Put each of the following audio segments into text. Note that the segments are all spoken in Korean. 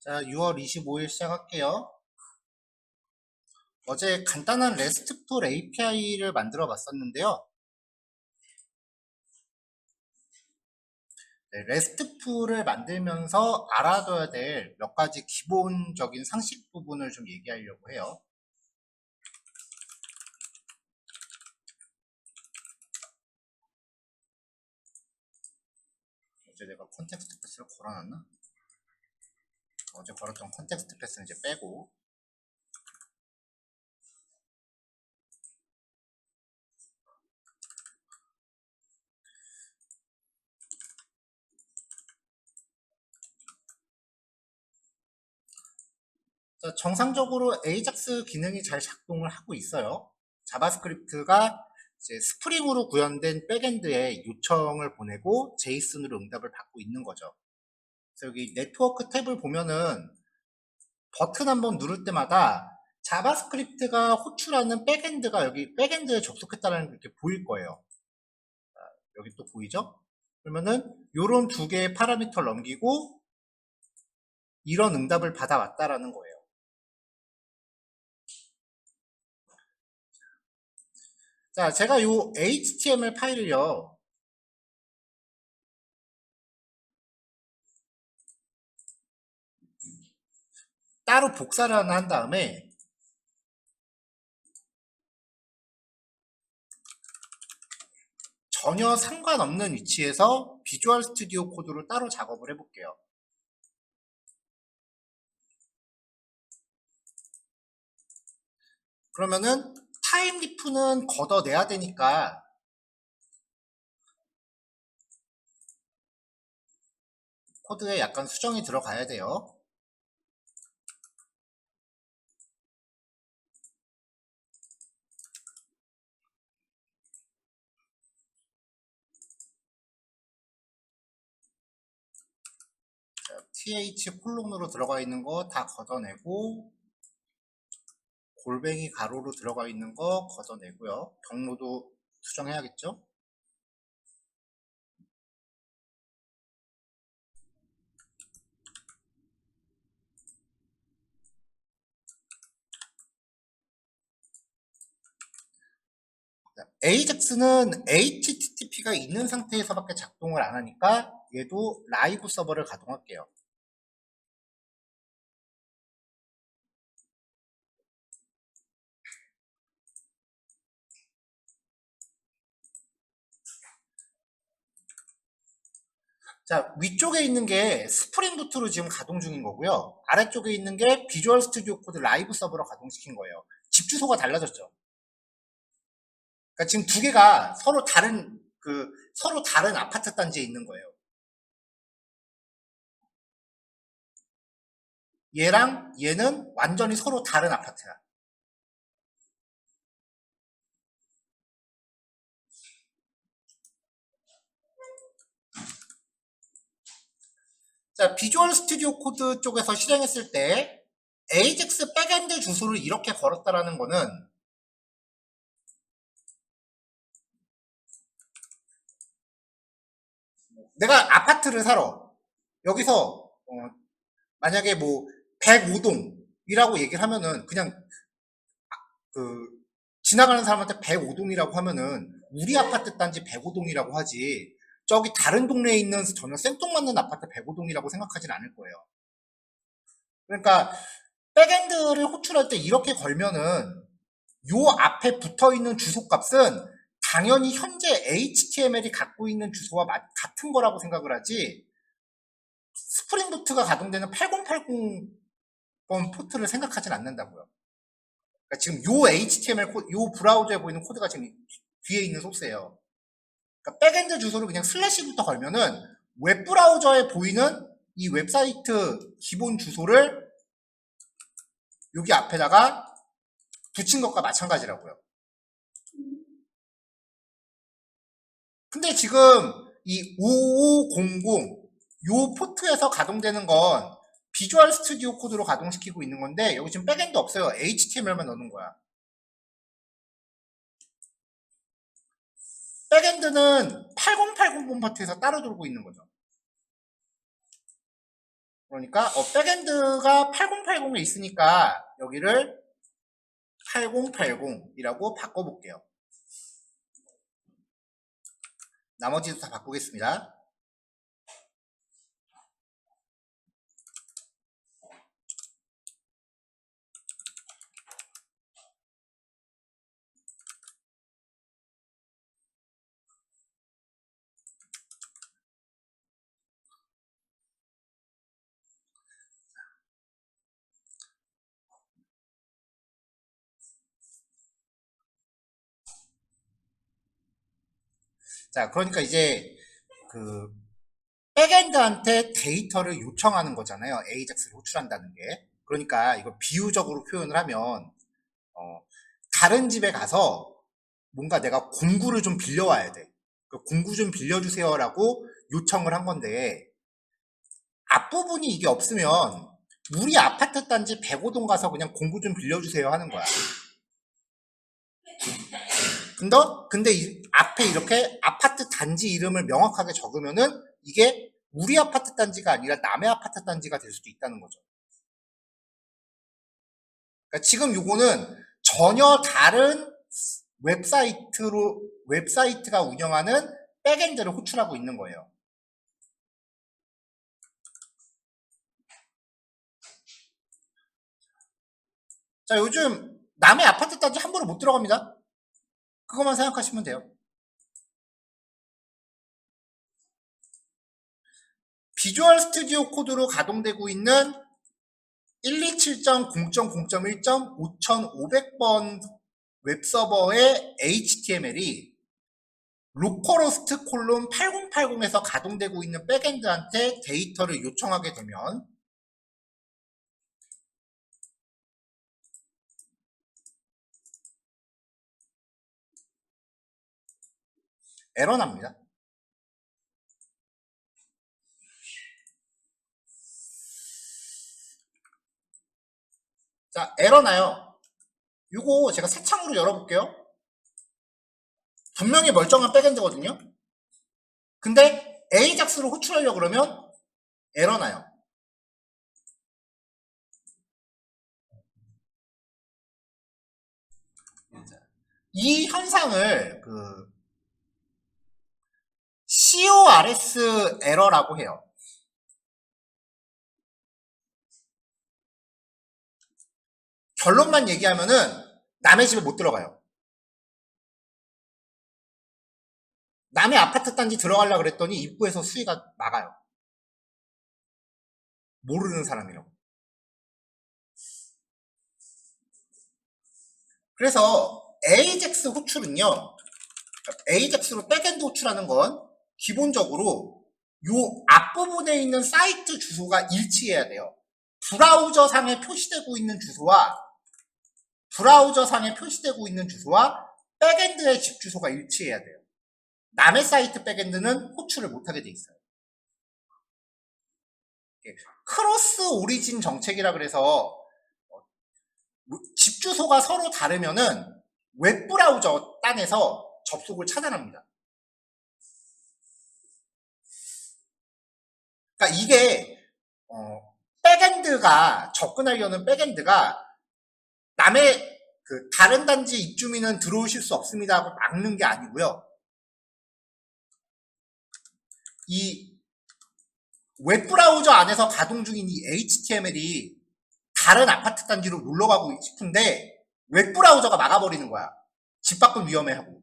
자, 6월 25일 시작할게요. 어제 간단한 RESTful API를 만들어 봤었는데요. 네, RESTful을 만들면서 알아둬야 될 몇 가지 기본적인 상식 부분을 좀 얘기하려고 해요. 어제 내가 컨텍스트 패스를 걸어놨나? 어제 걸었던 컨텍스트 패스는 이제 빼고. 자, 정상적으로 AJAX 기능이 잘 작동을 하고 있어요. 자바스크립트가 이제 스프링으로 구현된 백엔드에 요청을 보내고 제이슨으로 응답을 받고 있는 거죠. 그래서 여기 네트워크 탭을 보면은 버튼 한번 누를 때마다 자바스크립트가 호출하는 백엔드가 여기 백엔드에 접속했다는 게 이렇게 보일 거예요. 여기 또 보이죠? 그러면은 요런 두 개의 파라미터를 넘기고 이런 응답을 받아왔다라는 거예요. 자, 제가 요 HTML 파일을요. 따로 복사를 하나 한 다음에 전혀 상관없는 위치에서 비주얼 스튜디오 코드로 따로 작업을 해볼게요. 그러면은 타임리프는 걷어내야 되니까 코드에 약간 수정이 들어가야 돼요. th 콜론으로 들어가 있는 거 다 걷어내고 골뱅이 가로로 들어가 있는 거 걷어내고요. 경로도 수정해야겠죠? AJAX는 HTTP가 있는 상태에서밖에 작동을 안 하니까 얘도 라이브 서버를 가동할게요. 자, 위쪽에 있는 게 스프링 부트로 지금 가동 중인 거고요. 아래쪽에 있는 게 비주얼 스튜디오 코드 라이브 서버로 가동시킨 거예요. 집 주소가 달라졌죠. 그러니까 지금 두 개가 서로 다른 아파트 단지에 있는 거예요. 얘랑 얘는 완전히 서로 다른 아파트야. 자, 비주얼 스튜디오 코드 쪽에서 실행했을 때 AJAX 백엔드 주소를 이렇게 걸었다라는 거는 내가 아파트를 살아. 여기서 만약에 뭐 105동이라고 얘기를 하면은 그냥 그 지나가는 사람한테 105동이라고 하면은 우리 아파트 단지 105동이라고 하지 저기 다른 동네에 있는 전혀 생뚱맞는 아파트 105동이라고 생각하진 않을 거예요. 그러니까 백엔드를 호출할 때 이렇게 걸면은 요 앞에 붙어있는 주소값은 당연히 현재 HTML이 갖고 있는 주소와 같은 거라고 생각을 하지 스프링 부트가 가동되는 8080번 포트를 생각하진 않는다고요. 그러니까 지금 요 HTML 코드, 요 브라우저에 보이는 코드가 지금 뒤에 있는 소스예요. 그러니까 백엔드 주소를 그냥 슬래시부터 걸면은 웹 브라우저에 보이는 이 웹사이트 기본 주소를 여기 앞에다가 붙인 것과 마찬가지라고요. 근데 지금 이 5500 요 포트에서 가동되는 건 비주얼 스튜디오 코드로 가동시키고 있는 건데 여기 지금 백엔드 없어요. HTML만 넣는 거야. 백엔드는 8080 폼파트에서 따로 돌고 있는 거죠. 그러니까 백엔드가 8080에 있으니까 여기를 8080이라고 바꿔볼게요. 나머지도 다 바꾸겠습니다. 자, 그러니까 이제 그 백엔드한테 데이터를 요청하는 거잖아요. AJAX를 호출한다는 게. 그러니까 이거 비유적으로 표현을 하면 다른 집에 가서 뭔가 내가 공구를 좀 빌려와야 돼. 그 공구 좀 빌려주세요라고 요청을 한 건데 앞부분이 이게 없으면 우리 아파트 단지 105동 가서 그냥 공구 좀 빌려주세요 하는 거야. 근데 이 앞에 이렇게 아파트 단지 이름을 명확하게 적으면은 이게 우리 아파트 단지가 아니라 남의 아파트 단지가 될 수도 있다는 거죠. 그러니까 지금 요거는 전혀 다른 웹사이트가 운영하는 백엔드를 호출하고 있는 거예요. 자, 요즘 남의 아파트 단지 함부로 못 들어갑니다. 그것만 생각하시면 돼요. 비주얼 스튜디오 코드로 가동되고 있는 127.0.0.1.5500번 웹서버의 HTML이 로컬호스트 콜론 8080에서 가동되고 있는 백엔드한테 데이터를 요청하게 되면 에러 납니다. 자, 에러 나요. 이거 제가 새 창으로 열어볼게요. 분명히 멀쩡한 백엔드거든요. 근데 AJAX로 호출하려고 그러면 에러 나요. 이 현상을 CORS 에러라고 해요. 결론만 얘기하면은 남의 집에 못 들어가요. 남의 아파트 단지 들어가려고 그랬더니 입구에서 수위가 나가요. 모르는 사람이라고. 그래서 AJAX 호출은요, AJAX로 백엔드 호출하는 건 기본적으로 요 앞부분에 있는 사이트 주소가 일치해야 돼요. 브라우저상에 표시되고 있는 주소와 백엔드의 집 주소가 일치해야 돼요. 남의 사이트 백엔드는 호출을 못하게 돼 있어요. 크로스 오리진 정책이라 그래서 집 주소가 서로 다르면은 웹브라우저 딴에서 접속을 차단합니다. 그러니까 이게 백엔드가 접근하려는 백엔드가 남의 다른 단지 입주민은 들어오실 수 없습니다 하고 막는 게 아니고요. 이 웹브라우저 안에서 가동 중인 이 HTML이 다른 아파트 단지로 놀러가고 싶은데 웹브라우저가 막아버리는 거야. 집 밖은 위험해하고.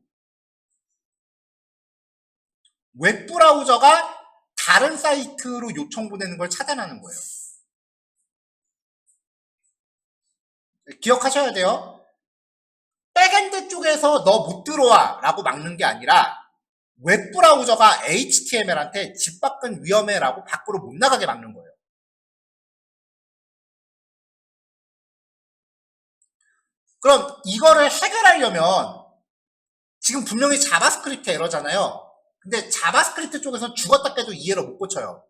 웹브라우저가 다른 사이트로 요청 보내는 걸 차단하는 거예요. 기억하셔야 돼요. 백엔드 쪽에서 너 못 들어와 라고 막는 게 아니라 웹브라우저가 HTML한테 집 밖은 위험해 라고 밖으로 못 나가게 막는 거예요. 그럼 이거를 해결하려면 지금 분명히 자바스크립트 에러잖아요. 근데 자바스크립트 쪽에서 죽었다 깨도 이 에러 못 고쳐요.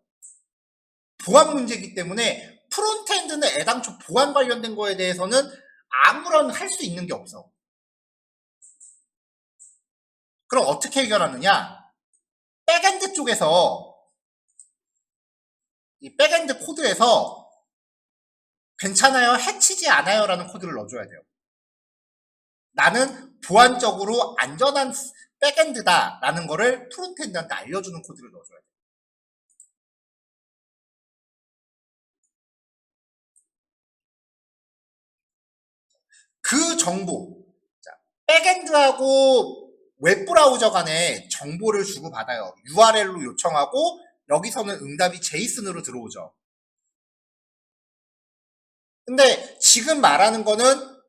보안 문제이기 때문에 프론트엔드는 애당초 보안 관련된 거에 대해서는 아무런 할 수 있는 게 없어. 그럼 어떻게 해결하느냐? 백엔드 쪽에서 이 백엔드 코드에서 괜찮아요, 해치지 않아요 라는 코드를 넣어줘야 돼요. 나는 보안적으로 안전한 백엔드다 라는 거를 프론트엔드한테 알려주는 코드를 넣어줘야 돼요. 그 정보, 백엔드하고 웹브라우저 간에 정보를 주고받아요. URL로 요청하고 여기서는 응답이 제이슨으로 들어오죠. 근데 지금 말하는 거는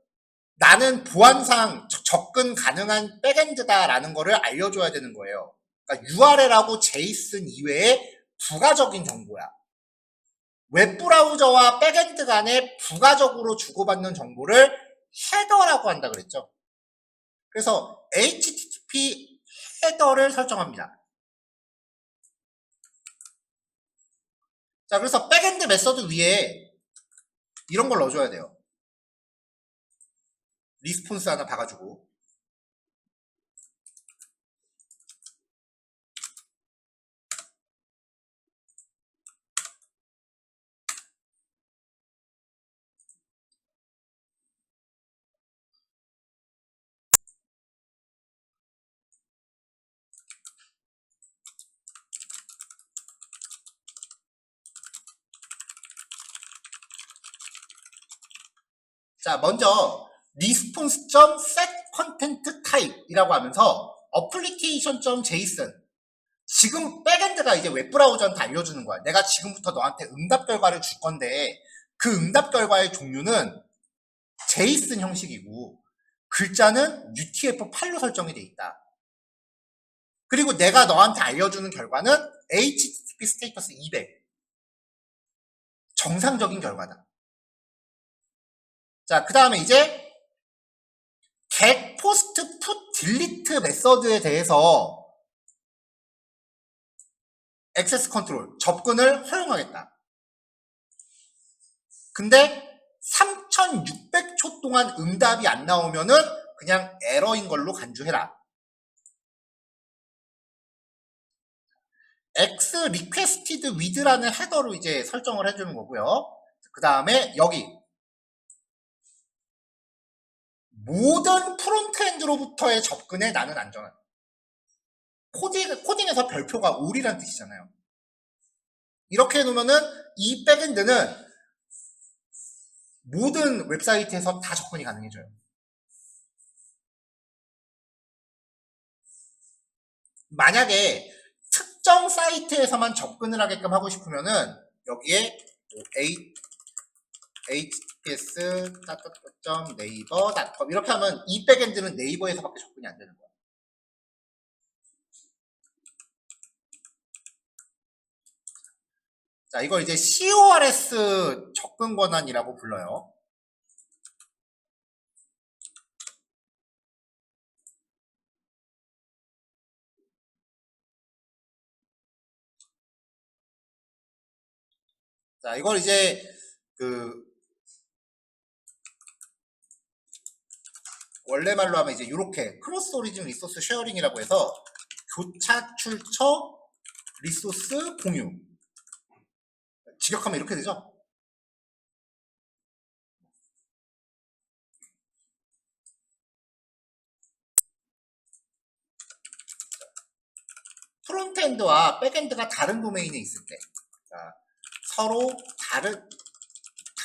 나는 보안상 접근 가능한 백엔드다라는 거를 알려줘야 되는 거예요. 그러니까 URL하고 제이슨 이외에 부가적인 정보야. 웹브라우저와 백엔드 간에 부가적으로 주고받는 정보를 헤더라고 한다 그랬죠. 그래서 HTTP 헤더를 설정합니다. 자, 그래서 백엔드 메서드 위에 이런 걸 넣어줘야 돼요. 리스폰스 하나 박아주고. 자, 먼저 response.setContentType 이라고 하면서 application.json, 지금 백엔드가 이제 웹브라우저한테 알려주는 거야. 내가 지금부터 너한테 응답 결과를 줄 건데 그 응답 결과의 종류는 JSON 형식이고 글자는 UTF-8로 설정이 돼 있다. 그리고 내가 너한테 알려주는 결과는 HTTP 스테이터스 200, 정상적인 결과다. 자, 그 다음에 이제 get, post, put, delete 메서드에 대해서 액세스 컨트롤, 접근을 허용하겠다. 근데 3600초 동안 응답이 안 나오면은 그냥 에러인 걸로 간주해라. X requested with라는 헤더로 이제 설정을 해주는 거고요. 그 다음에 여기 모든 프론트엔드로부터의 접근에 나는 안전한. 코딩에서 별표가 all이란 뜻이잖아요. 이렇게 해놓으면은 이 백엔드는 모든 웹사이트에서 다 접근이 가능해져요. 만약에 특정 사이트에서만 접근을 하게끔 하고 싶으면은 여기에 https.naver.com 이렇게 하면 이 백엔드는 네이버에서밖에 접근이 안 되는 거야. 자, 이걸 이제 CORS 접근 권한이라고 불러요. 자, 이걸 이제 원래 말로 하면 이제 이렇게 크로스 오리진 리소스 쉐어링이라고 해서 교차 출처 리소스 공유. 직역하면 이렇게 되죠. 프론트엔드와 백엔드가 다른 도메인에 있을 때, 자, 서로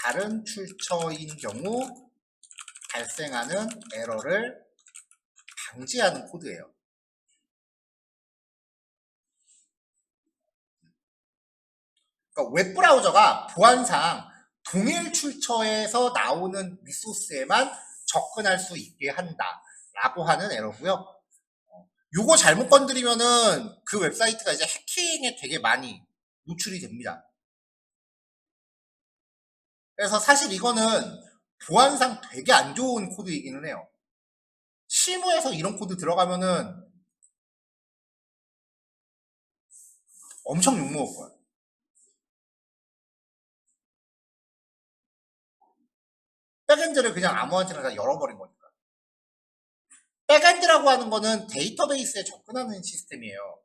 다른 출처인 경우 발생하는 에러를 방지하는 코드예요. 그러니까 웹브라우저가 보안상 동일 출처에서 나오는 리소스에만 접근할 수 있게 한다 라고 하는 에러고요. 요거 잘못 건드리면은 그 웹사이트가 이제 해킹에 되게 많이 노출이 됩니다. 그래서 사실 이거는 보안상 되게 안 좋은 코드이기는 해요. 실무에서 이런 코드 들어가면은 엄청 욕먹을 거야. 백엔드를 그냥 아무한테나 다 열어버린 거니까. 백엔드라고 하는 거는 데이터베이스에 접근하는 시스템이에요.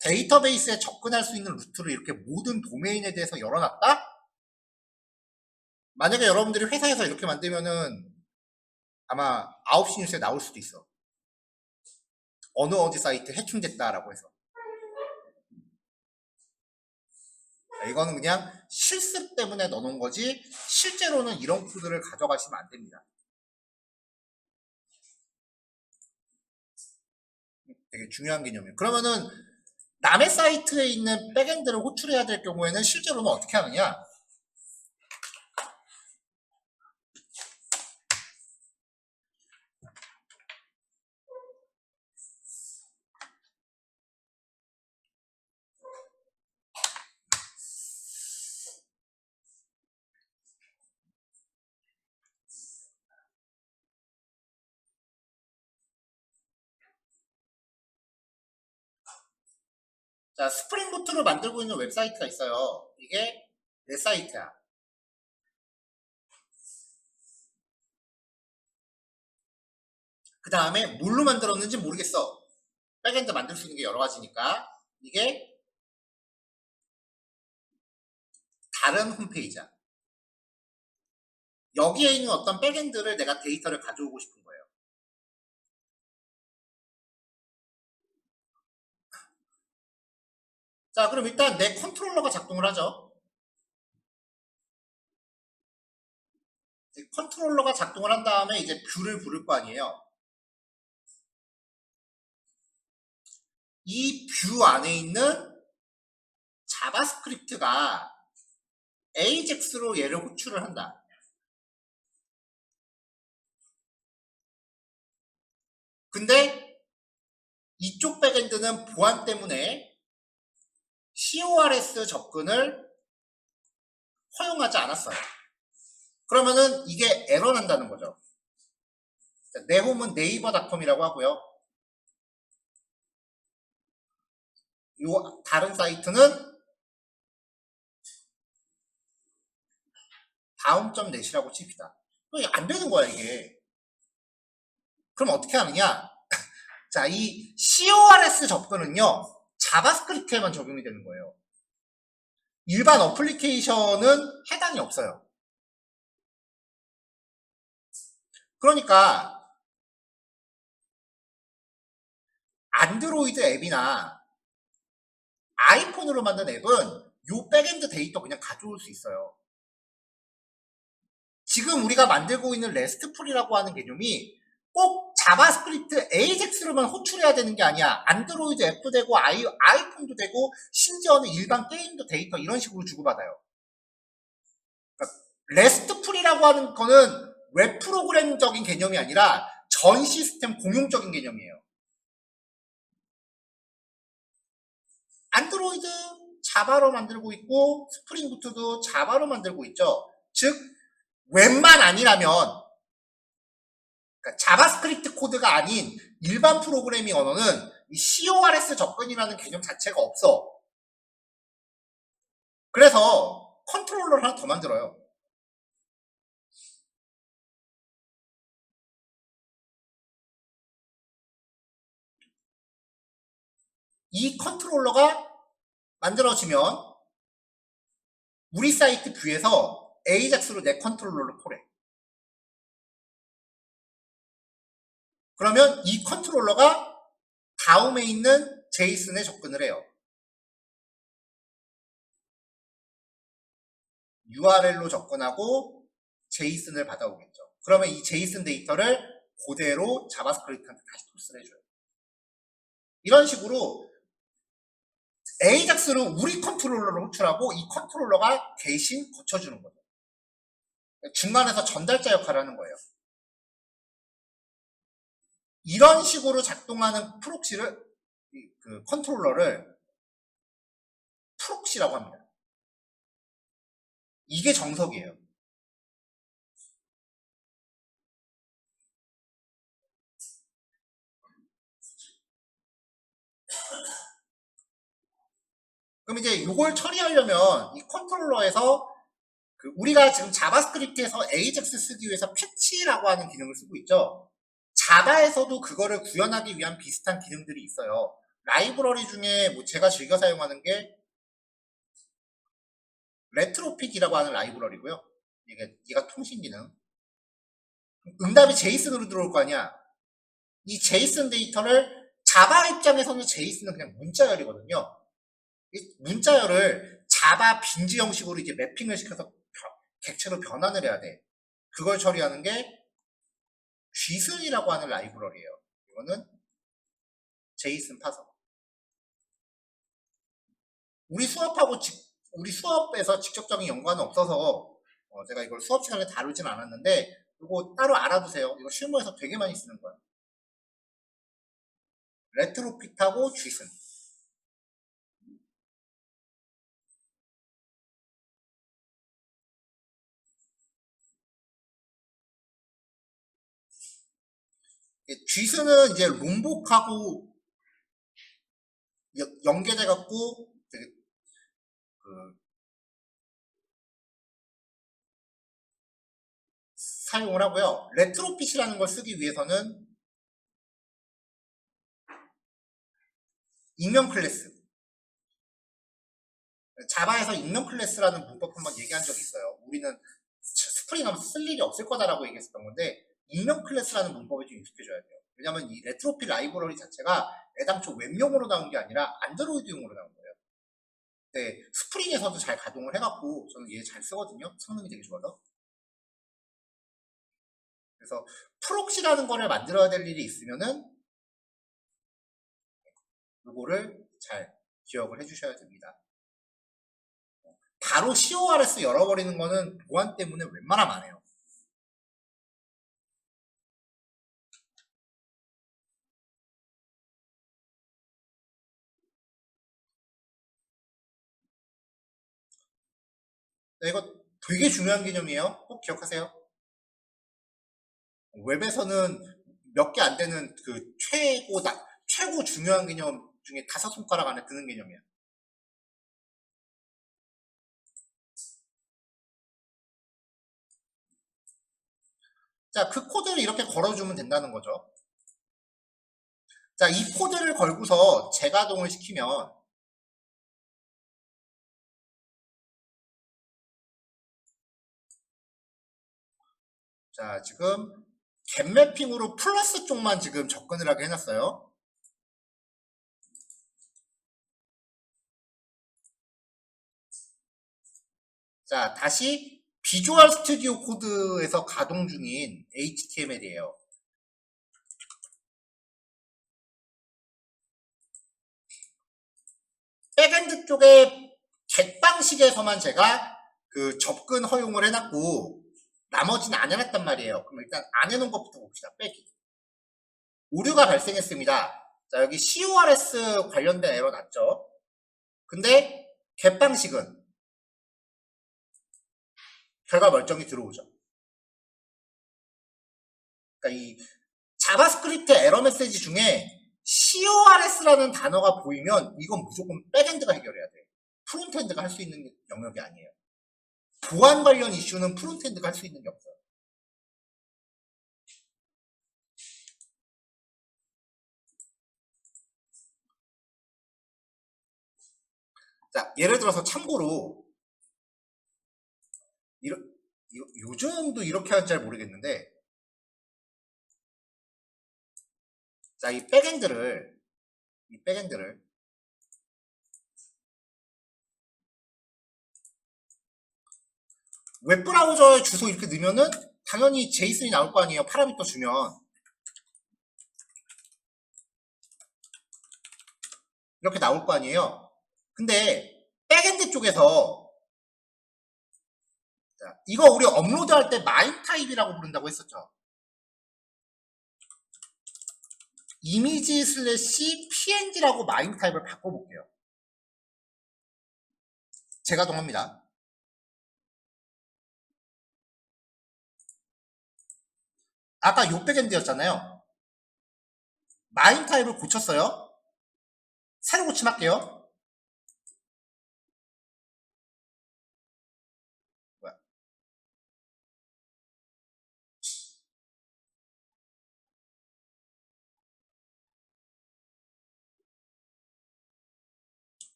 데이터베이스에 접근할 수 있는 루트를 이렇게 모든 도메인에 대해서 열어놨다? 만약에 여러분들이 회사에서 이렇게 만들면은 아마 9시 뉴스에 나올 수도 있어. 어디 사이트 해킹됐다라고 해서. 이거는 그냥 실습 때문에 넣어놓은 거지 실제로는 이런 코드를 가져가시면 안 됩니다. 되게 중요한 개념이에요. 그러면은 남의 사이트에 있는 백엔드를 호출해야 될 경우에는 실제로는 어떻게 하느냐? 자, 스프링 부트를 만들고 있는 웹사이트가 있어요. 이게 내 사이트야. 그 다음에 뭘로 만들었는지 모르겠어. 백엔드 만들 수 있는 게 여러 가지니까. 이게 다른 홈페이지야. 여기에 있는 어떤 백엔드를 내가 데이터를 가져오고 싶은 거예요. 자, 그럼 일단 내 컨트롤러가 작동을 하죠. 컨트롤러가 작동을 한 다음에 이제 뷰를 부를 거 아니에요. 이 뷰 안에 있는 자바스크립트가 AJAX로 얘를 호출을 한다. 근데 이쪽 백엔드는 보안 때문에 CORS 접근을 허용하지 않았어요. 그러면은 이게 에러 난다는 거죠. 내 홈은 네이버닷컴이라고 하고요. 요 다른 사이트는 다음.net이라고 칩시다. 이게 안 되는 거야, 이게. 그럼 어떻게 하느냐? 자, 이 CORS 접근은요, 자바스크립트에만 적용이 되는 거예요. 일반 어플리케이션은 해당이 없어요. 그러니까 안드로이드 앱이나 아이폰으로 만든 앱은 요 백엔드 데이터 그냥 가져올 수 있어요. 지금 우리가 만들고 있는 레스트풀이라고 하는 개념이 꼭 자바스크립트 AJAX로만 호출해야 되는 게 아니야. 안드로이드 앱도 되고 아이폰도 되고 심지어는 일반 게임도 데이터 이런 식으로 주고받아요. 그러니까 레스트풀이라고 하는 거는 웹 프로그램적인 개념이 아니라 전 시스템 공용적인 개념이에요. 안드로이드 자바로 만들고 있고 스프링 부트도 자바로 만들고 있죠. 즉 웹만 아니라면 그러니까 자바스크립트 코드가 아닌 일반 프로그래밍 언어는 이 CORS 접근이라는 개념 자체가 없어. 그래서 컨트롤러를 하나 더 만들어요. 이 컨트롤러가 만들어지면 우리 사이트 뷰에서 AJAX로 내 컨트롤러를 콜해. 그러면 이 컨트롤러가 다음에 있는 제이슨에 접근을 해요. URL로 접근하고 제이슨을 받아오겠죠. 그러면 이 제이슨 데이터를 그대로 자바스크립트한테 다시 토스를 해줘요. 이런 식으로 AJAX를 우리 컨트롤러로 호출하고 이 컨트롤러가 대신 고쳐주는 거죠. 중간에서 전달자 역할을 하는 거예요. 이런 식으로 작동하는 프록시를 그 컨트롤러를 프록시라고 합니다. 이게 정석이에요. 그럼 이제 이걸 처리하려면 이 컨트롤러에서 우리가 지금 자바스크립트에서 AJAX 쓰기 위해서 패치라고 하는 기능을 쓰고 있죠. 자바에서도 그거를 구현하기 위한 비슷한 기능들이 있어요. 라이브러리 중에 뭐 제가 즐겨 사용하는 게 레트로핏이라고 하는 라이브러리고요. 얘가 통신 기능. 응답이 제이슨으로 들어올 거 아니야. 이 제이슨 데이터를 자바 입장에서는 제이슨은 그냥 문자열이거든요. 이 문자열을 자바 빈지 형식으로 이제 매핑을 시켜서 객체로 변환을 해야 돼. 그걸 처리하는 게 GSON이라고 하는 라이브러리예요. 이거는 제이슨 파서. 우리 수업에서 직접적인 연관은 없어서 제가 이걸 수업 시간에 다루진 않았는데 이거 따로 알아두세요. 이거 실무에서 되게 많이 쓰는 거예요. 레트로핏하고 GSON. GSON은 이제 롬복하고 연계돼 갖고 사용을 하고요. 레트로핏이라는 걸 쓰기 위해서는 익명 클래스. 자바에서 익명 클래스라는 문법 한번 얘기한 적이 있어요. 우리는 스프링 하면 쓸 일이 없을 거다라고 얘기했었던 건데 익명 클래스라는 문법에 좀 익숙해져야 돼요. 왜냐면 이 레트로핏 라이브러리 자체가 애당초 웹용으로 나온 게 아니라 안드로이드용으로 나온 거예요. 네, 스프링에서도 잘 가동을 해갖고 저는 얘 잘 쓰거든요. 성능이 되게 좋아서. 그래서 프록시라는 거를 만들어야 될 일이 있으면은 이거를 잘 기억을 해주셔야 됩니다. 바로 CORS 열어버리는 거는 보안 때문에 웬만하면 안 해요. 네, 이거 되게 중요한 개념이에요. 꼭 기억하세요. 웹에서는 몇 개 안 되는 그 최고 중요한 개념 중에 5손가락 안에 드는 개념이야. 자, 그 코드를 이렇게 걸어주면 된다는 거죠. 자, 이 코드를 걸고서 재가동을 시키면 자, 지금 겟매핑으로 플러스 쪽만 지금 접근을 하게 해놨어요. 자, 다시 비주얼 스튜디오 코드에서 가동 중인 HTML이에요. 백엔드 쪽에 get 방식에서만 제가 그 접근 허용을 해놨고 나머지는 안 해놨단 말이에요. 그럼 일단 안 해놓은 것부터 봅시다. 빼기. 오류가 발생했습니다. 자, 여기 CORS 관련된 에러 났죠. 근데 get 방식은 결과 멀쩡히 들어오죠. 그러니까 이 자바스크립트 에러 메시지 중에 CORS라는 단어가 보이면 이건 무조건 백엔드가 해결해야 돼. 프론트엔드가 할 수 있는 영역이 아니에요. 보안 관련 이슈는 프론트엔드가 할 수 있는 게 없어요. 자, 예를 들어서 참고로 요즘도 이렇게 하는지 잘 모르겠는데 자, 이 백엔드를 웹브라우저에 주소 이렇게 넣으면은 당연히 제이슨이 나올 거 아니에요. 파라미터 주면. 이렇게 나올 거 아니에요. 근데 백엔드 쪽에서 자, 이거 우리 업로드 할 때 마인 타입이라고 부른다고 했었죠. 이미지 슬래시 png라고 마인 타입을 바꿔볼게요. 재가동합니다. 아까 요 백엔드였잖아요. 마인 타입을 고쳤어요. 새로 고침할게요.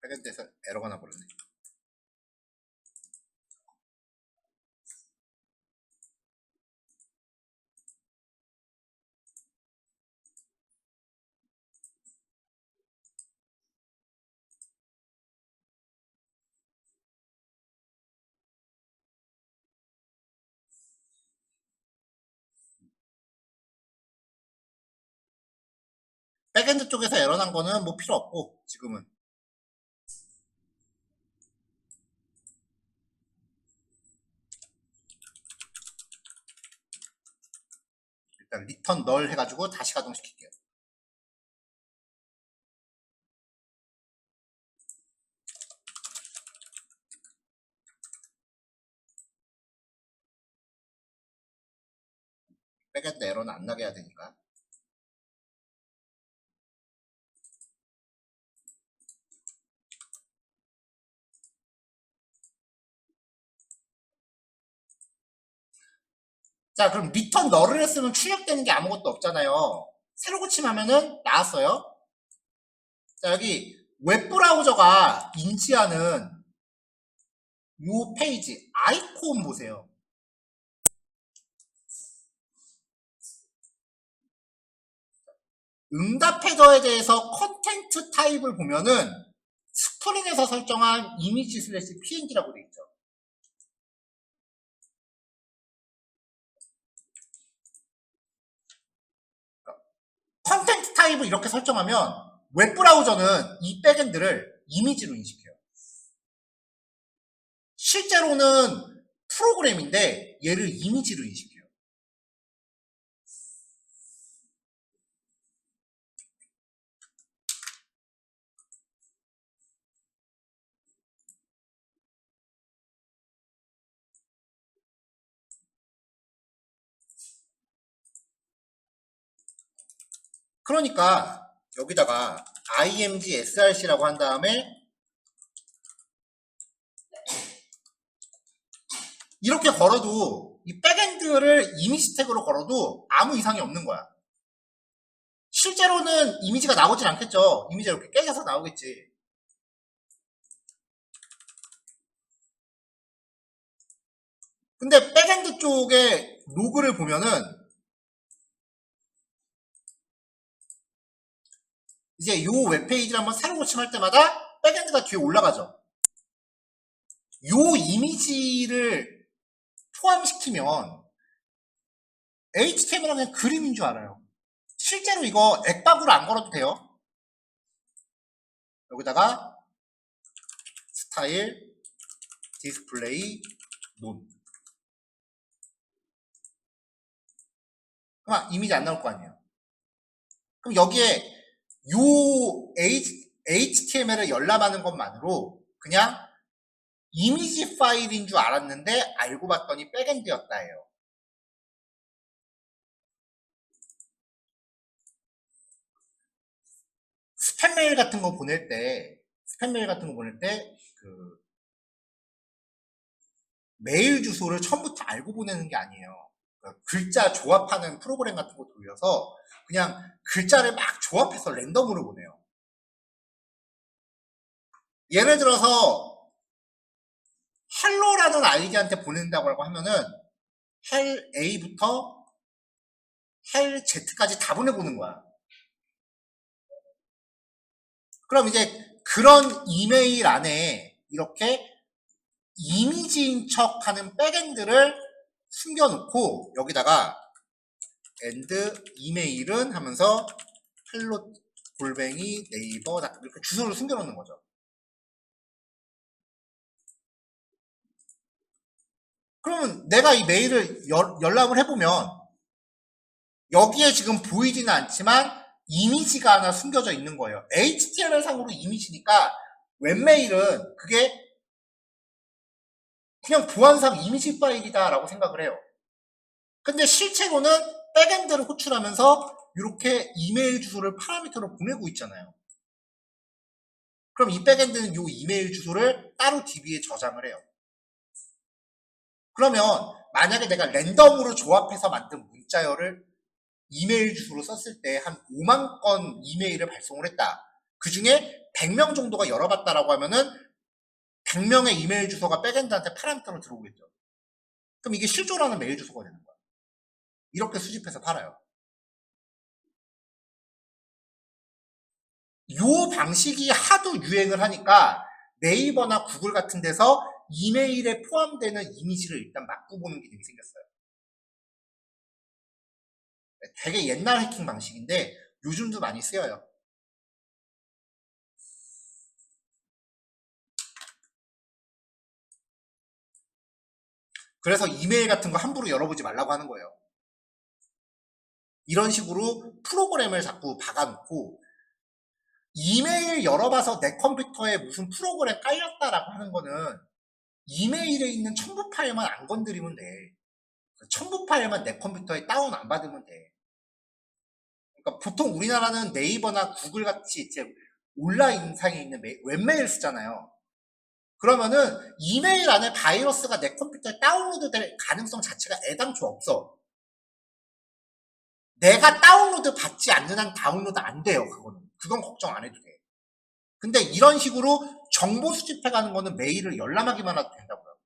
백엔드에서 에러가 나버렸네. 백엔드 쪽에서 에러 난 거는 뭐 필요 없고 지금은 일단 리턴 널 해가지고 다시 가동시킬게요. 백엔드 에러는 안 나게 해야 되니까. 자, 그럼 리턴 널을 했으면 출력되는 게 아무것도 없잖아요. 새로 고침하면은 나왔어요. 자, 여기 웹브라우저가 인지하는 이 페이지 아이콘 보세요. 응답 헤더에 대해서 컨텐트 타입을 보면은 스프링에서 설정한 이미지 슬래시 png라고 되어 있죠. 컨텐트 타입을 이렇게 설정하면 웹브라우저는 이 백엔드를 이미지로 인식해요. 실제로는 프로그램인데 얘를 이미지로 인식해요. 그러니까 여기다가 img src라고 한 다음에 이렇게 걸어도 이 백엔드를 이미지 태그로 걸어도 아무 이상이 없는 거야. 실제로는 이미지가 나오진 않겠죠. 이미지가 이렇게 깨져서 나오겠지. 근데 백엔드 쪽에 로그를 보면은 이제 요 웹페이지를 한번 새로 고침할 때마다 백엔드가 뒤에 올라가죠. 요 이미지를 포함시키면 HTML은 그냥 그림인 줄 알아요. 실제로 이거 액박으로 안 걸어도 돼요. 여기다가 스타일 디스플레이 논. 그럼 이미지 안 나올 거 아니에요. 그럼 여기에 요 HTML을 열람하는 것만으로 그냥 이미지 파일인 줄 알았는데 알고 봤더니 백엔드였다예요. 스팸 메일 같은 거 보낼 때 그 메일 주소를 처음부터 알고 보내는 게 아니에요. 그러니까 글자 조합하는 프로그램 같은 거 돌려서 그냥 글자를 막 조합해서 랜덤으로 보내요. 예를 들어서 헬로라는 아이디한테 보낸다고 하면은 헬 A부터 헬 Z까지 다 보내보는 거야. 그럼 이제 그런 이메일 안에 이렇게 이미지인 척 하는 백엔드를 숨겨놓고 여기다가 엔드 이메일은 하면서 헬로 골뱅이 네이버 이렇게 주소를 숨겨놓는 거죠. 그러면 내가 이 메일을 열람을 해보면 여기에 지금 보이지는 않지만 이미지가 하나 숨겨져 있는 거예요. HTML 상으로 이미지니까 웹메일은 그게 그냥 보안상 이미지 파일이다 라고 생각을 해요. 근데 실제로는 백엔드를 호출하면서 이렇게 이메일 주소를 파라미터로 보내고 있잖아요. 그럼 이 백엔드는 이 이메일 주소를 따로 DB에 저장을 해요. 그러면 만약에 내가 랜덤으로 조합해서 만든 문자열을 이메일 주소로 썼을 때 한 5만 건 이메일을 발송을 했다. 그 중에 100명 정도가 열어봤다라고 하면은 100명의 이메일 주소가 백엔드한테 파라미터로 들어오겠죠. 그럼 이게 실조라는 메일 주소가 되는 거야. 이렇게 수집해서 팔아요. 요 방식이 하도 유행을 하니까 네이버나 구글 같은 데서 이메일에 포함되는 이미지를 일단 맞고보는 기능이 생겼어요. 되게 옛날 해킹 방식인데 요즘도 많이 쓰여요. 그래서 이메일 같은 거 함부로 열어보지 말라고 하는 거예요. 이런 식으로 프로그램을 자꾸 박아놓고 이메일 열어봐서 내 컴퓨터에 무슨 프로그램 깔렸다라고 하는 거는 이메일에 있는 첨부 파일만 안 건드리면 돼. 첨부 파일만 내 컴퓨터에 다운 안 받으면 돼. 그러니까 보통 우리나라는 네이버나 구글 같이 이제 온라인상에 있는 웹메일 쓰잖아요. 그러면은 이메일 안에 바이러스가 내 컴퓨터에 다운로드 될 가능성 자체가 애당초 없어. 내가 다운로드 받지 않는 한 다운로드 안 돼요, 그거는. 그건 걱정 안 해도 돼. 근데 이런 식으로 정보 수집해가는 거는 메일을 열람하기만 해도 된다고요.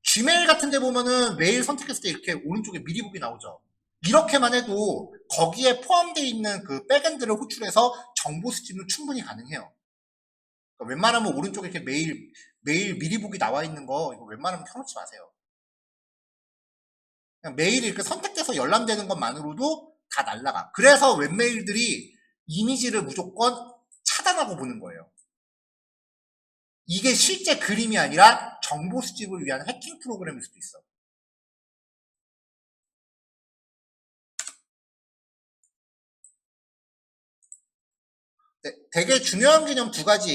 지메일 같은 데 보면은 메일 선택했을 때 이렇게 오른쪽에 미리 보기 나오죠. 이렇게만 해도 거기에 포함되어 있는 그 백엔드를 호출해서 정보 수집은 충분히 가능해요. 그러니까 웬만하면 오른쪽에 이렇게 메일 미리 보기 나와 있는 거 이거 웬만하면 켜놓지 마세요. 그냥 메일이 이렇게 선택돼서 열람되는 것만으로도 다 날라가. 그래서 웹메일들이 이미지를 무조건 차단하고 보는 거예요. 이게 실제 그림이 아니라 정보 수집을 위한 해킹 프로그램일 수도 있어. 되게 중요한 개념 두 가지